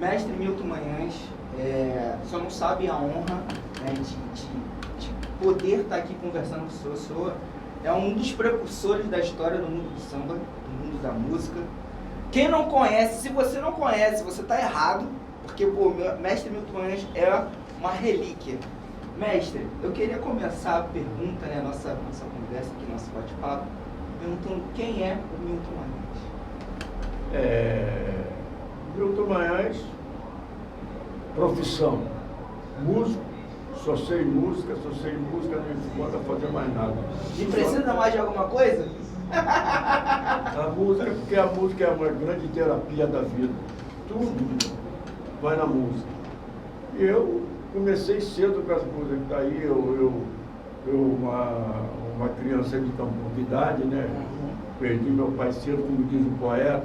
Mestre Milton Manhães, só não sabe a honra, né, de poder estar aqui conversando com o senhor. É um dos precursores da história do mundo do samba, do mundo da música. Quem não conhece, se você não conhece, você está errado, porque o Mestre Milton Manhães é uma relíquia. Mestre, eu queria começar a pergunta, né, nossa conversa aqui, nosso bate-papo, perguntando quem é o Milton Manhães? Milton Manhães, profissão, músico, só sei música, não importa fazer mais nada. E precisa mais de alguma coisa? A música, porque a música é uma grande terapia da vida. Tudo vai na música. E eu comecei cedo com as músicas. Daí uma criança de tão pouca idade, né? Perdi meu pai cedo, como diz o poeta,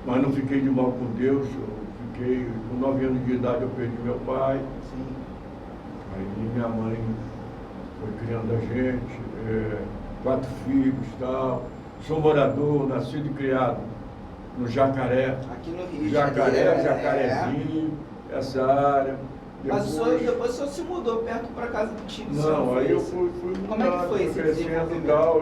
mas não fiquei de mal com Deus. Eu fiquei, com 9 anos de idade eu perdi meu pai. Sim. Aí minha mãe foi criando a gente, 4 filhos e tal. Sou morador, nascido e criado no Jacaré. Aqui no Rio de Jacaré, Janeiro. Jacarezinho, essa área. Mas depois o senhor se mudou perto para casa do tio do senhor. Não, aí eu fui mudando, Como é que foi esse crescendo e desenvolvimento? tal.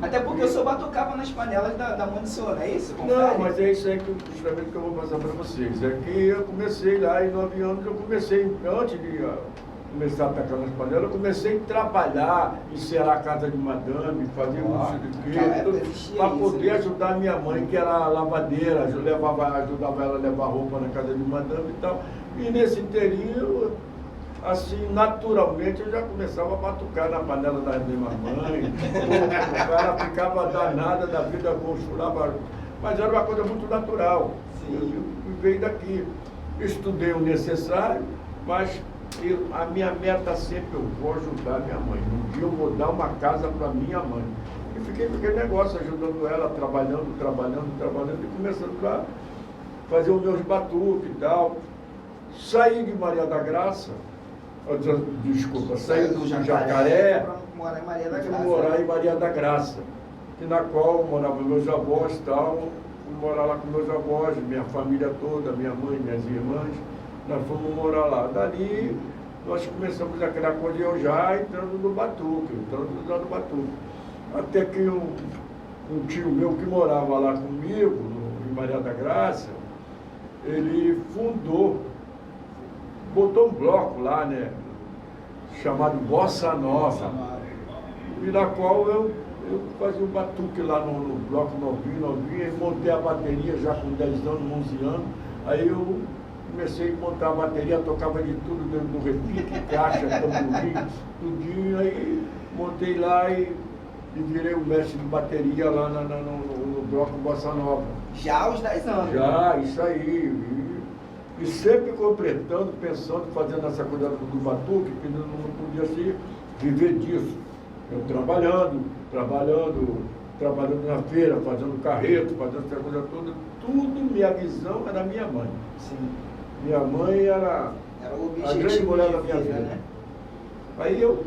Até porque o senhor batucava nas panelas da mãe do senhor, não é isso? Não, mas é isso aí justamente que eu vou passar para vocês. É que eu comecei lá em 9 anos, antes de começar a atacar nas panelas, eu comecei a trabalhar, encerar a casa de madame, fazer para poder ajudar a minha mãe, que era lavadeira, ajudava ela a levar roupa na casa de madame e tal. E nesse inteirinho, assim, naturalmente, eu já começava a batucar na panela da minha mãe. O cara ficava danada da vida, conchurava, mas era uma coisa muito natural. Eu veio daqui. Estudei o necessário, mas a minha meta sempre, eu vou ajudar minha mãe. Um dia eu vou dar uma casa para minha mãe. E fiquei com aquele negócio, ajudando ela, trabalhando, e começando a fazer os meus batuques e tal. Saí de Maria da Graça, saí do Jacaré para morar em Maria da Graça. Morar em Maria da Graça, na qual moravam meus avós e tal. Fui morar lá com meus avós, minha família toda, minha mãe, minhas irmãs. Nós fomos morar lá. Dali, nós começamos a criar acordeão já entrando no batuque. Até que um tio meu que morava lá comigo, em Maria da Graça, ele botou um bloco lá, né, chamado Bossa Nova, e na qual eu fazia um batuque lá no bloco novinho, e montei a bateria já com 10 anos, 11 anos, aí eu comecei a montar a bateria, tocava de tudo dentro do repique, caixa, tamborim, tudinho, aí montei lá e virei o mestre de bateria lá no bloco Bossa Nova. Já aos 10 anos? Já, isso aí. E sempre completando, pensando, fazendo essa coisa do batuque, que não podia se viver disso. Eu trabalhando na feira, fazendo carreto, fazendo essa coisa toda. Tudo, minha visão era minha mãe. Sim. Minha mãe era o a grande mulher da minha vida. Né? Aí eu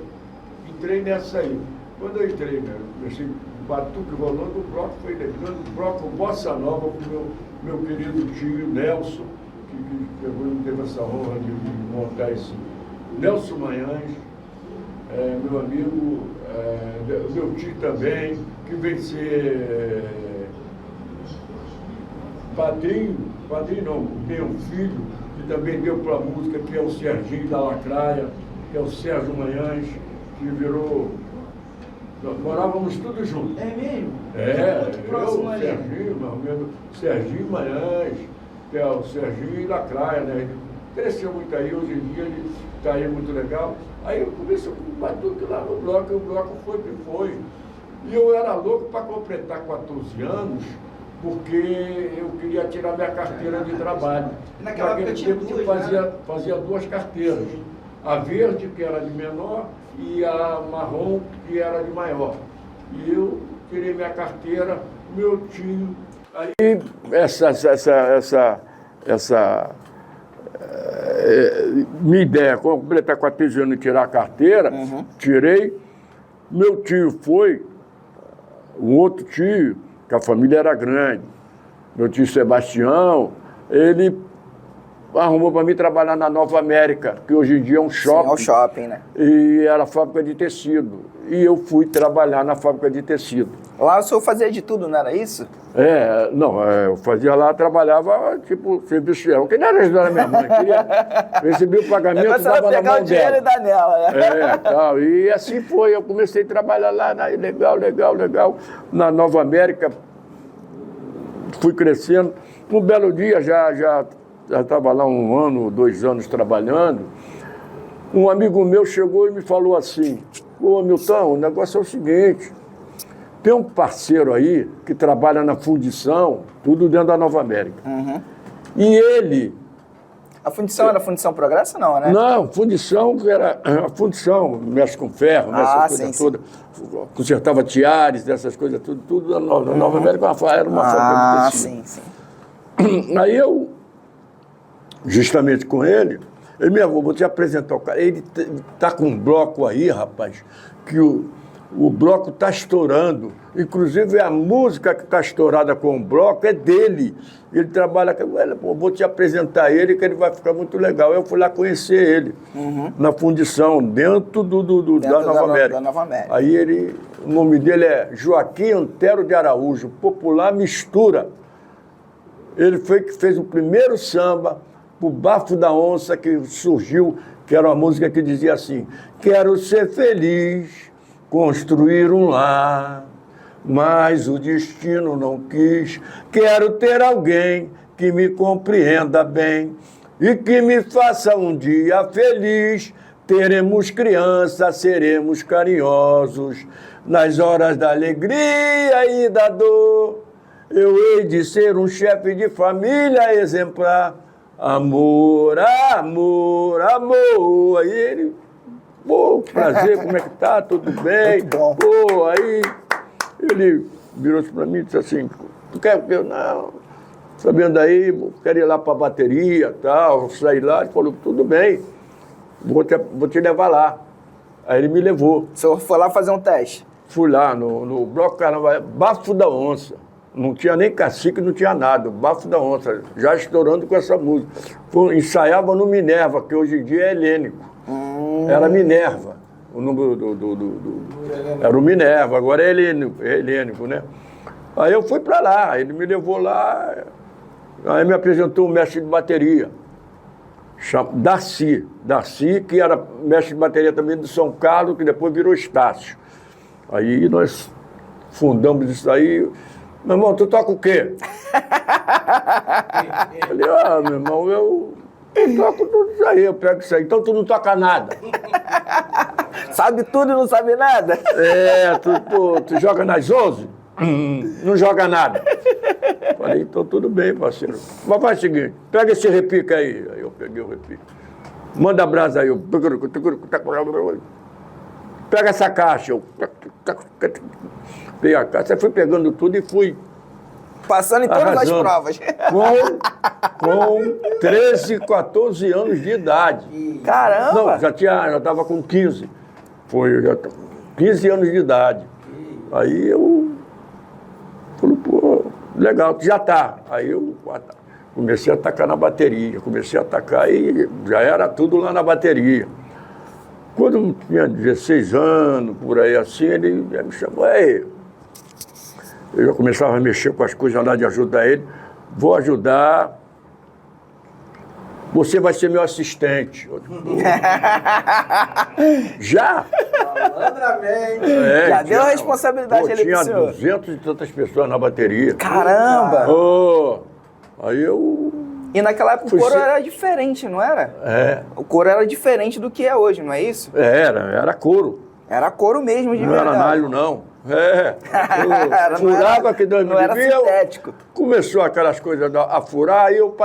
entrei nessa aí. Quando eu entrei, comecei o batuque rolando, o bloco foi ligando, o bloco Bossa Nova com o meu querido tio Nelson, que agora não teve essa honra de montar isso. Nelson Manhães, meu amigo, meu tio também, que veio ser padrinho não, tem um filho que também deu para a música, que é o Serginho da Lacraia, que é o Sérgio Manhães, que virou. Nós morávamos todos juntos. É mesmo? Serginho Manhães, que é o Serginho da Lacraia, né? Ele cresceu muito aí, hoje em dia ele está aí muito legal. Aí eu comecei com o batuque lá no bloco, e o bloco foi que foi. E eu era louco para completar 14 anos, porque eu queria tirar minha carteira de trabalho. Naquele tempo eu fazia 2 carteiras. A verde, que era de menor, e a marrom, que era de maior. E eu tirei minha carteira, meu tio. Aí minha ideia, quando completar 14 anos e tirar a carteira, tirei. Meu tio foi, um outro tio, que a família era grande, meu tio Sebastião, ele arrumou para mim trabalhar na Nova América, que hoje em dia é um shopping. Sim, é um shopping, né? E era fábrica de tecido. E eu fui trabalhar na fábrica de tecido. Lá o senhor fazia de tudo, não era isso? Eu fazia lá, trabalhava, tipo, serviço geral, que não era ajudar a minha mãe, queria receber o pagamento, dava na mão dela. E dar nela, né? Tal. E assim foi, eu comecei a trabalhar lá, legal, na Nova América, fui crescendo. Um belo dia, já estava lá 1 ano, 2 anos trabalhando, um amigo meu chegou e me falou assim, ô Milton, o negócio é o seguinte, tem um parceiro aí que trabalha na fundição, tudo dentro da Nova América. Uhum. E ele... A fundição era fundição Progresso, não, né? Não, fundição era... A fundição mexe com ferro, mexe com coisa toda. Consertava tiares, essas coisas, tudo da Nova América era uma fábrica de tecido. Sim. Aí eu, justamente com ele vou te apresentar o cara. Ele tá com um bloco aí, rapaz, que o bloco está estourando. Inclusive, a música que está estourada com o bloco é dele. Ele trabalha com ele. Vou te apresentar ele, que ele vai ficar muito legal. Eu fui lá conhecer ele, na fundição, dentro da Nova América. Aí o nome dele é Joaquim Antero de Araújo, popular Mistura. Ele foi que fez o primeiro samba, o Bafo da Onça, que surgiu, que era uma música que dizia assim: quero ser feliz, construir um lar, mas o destino não quis. Quero ter alguém que me compreenda bem e que me faça um dia feliz. Teremos criança, seremos carinhosos, nas horas da alegria e da dor. Eu hei de ser um chefe de família exemplar. Amor, amor, amor. Aí ele, prazer, como é que tá? Tudo bem? Muito bom. Aí ele virou-se para mim e disse assim, tu quer? Eu, não, sabendo aí, quero ir lá para a bateria, tal, sair lá. Ele falou, tudo bem, vou te levar lá. Aí ele me levou. O senhor foi lá fazer um teste? Fui lá no Bloco Carnaval, Bafo da Onça. Não tinha nem cacique, não tinha nada. O Bafo da Onça, já estourando com essa música. Ensaiava no Minerva, que hoje em dia é helênico. Era Minerva. O número era o Minerva, agora é helênico, né? Aí eu fui para lá, ele me levou lá, aí me apresentou um mestre de bateria, Darcy, que era mestre de bateria também do São Carlos, que depois virou Estácio. Aí nós fundamos isso aí. Meu irmão, tu toca o quê? Eu falei, meu irmão, eu toco tudo isso aí, eu pego isso aí. Então tu não toca nada. Sabe tudo e não sabe nada? Tu joga nas 11? Não joga nada. Falei, então tudo bem, parceiro. Mas faz o seguinte, pega esse repique aí. Aí eu peguei o repique. Manda a brasa aí. Pega essa caixa. Peguei a caixa, fui pegando tudo e fui passando em todas as provas. Com 13, 14 anos de idade. Caramba! Não, já estava com 15. Foi, 15 anos de idade. Aí eu falei, legal, já tá. Aí eu comecei a atacar na bateria, e já era tudo lá na bateria. Quando eu tinha 16 anos, por aí assim, ele me chamou, eu já começava a mexer com as coisas lá de ajudar ele. Vou ajudar. Você vai ser meu assistente. Já? Malandramente. Já deu a responsabilidade ali pro senhor. Tinha 200 e tantas pessoas na bateria. Caramba! Aí eu... E naquela época o coro era diferente, não era? O coro era diferente do que é hoje, não é isso? Era coro. Era coro mesmo, de não verdade. Não era nalho, não. Eu furava que Deus me não era sintético. Começou aquelas coisas a furar, aí eu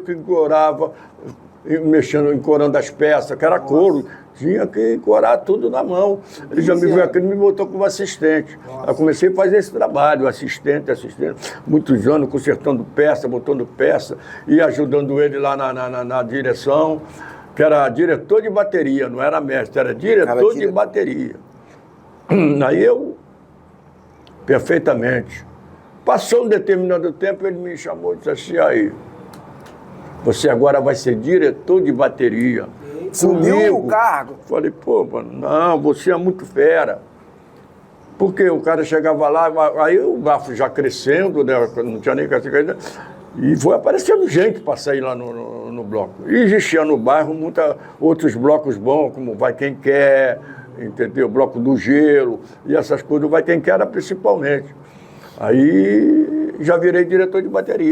encorava, encorando as peças, que era couro. Tinha que encorar tudo na mão. Ele já me viu aqui e me botou como assistente. Eu comecei a fazer esse trabalho, assistente. Muitos anos consertando peça, botando peça e ajudando ele lá na direção, que era diretor de bateria, não era mestre, era diretor de bateria. Aí eu, perfeitamente. Passou um determinado tempo, ele me chamou e disse assim, aí, você agora vai ser diretor de bateria. Sumiu o cargo? Falei, pô, mano, não, você é muito fera. Porque o cara chegava lá, aí o bafo já crescendo, né, não tinha nem ainda, e foi aparecendo gente para sair lá no bloco. E existia no bairro outros blocos bons, como Vai Quem Quer, entendeu? O Bloco do Gelo, e essas coisas, o Vai Quem Quer era principalmente. Aí já virei diretor de bateria.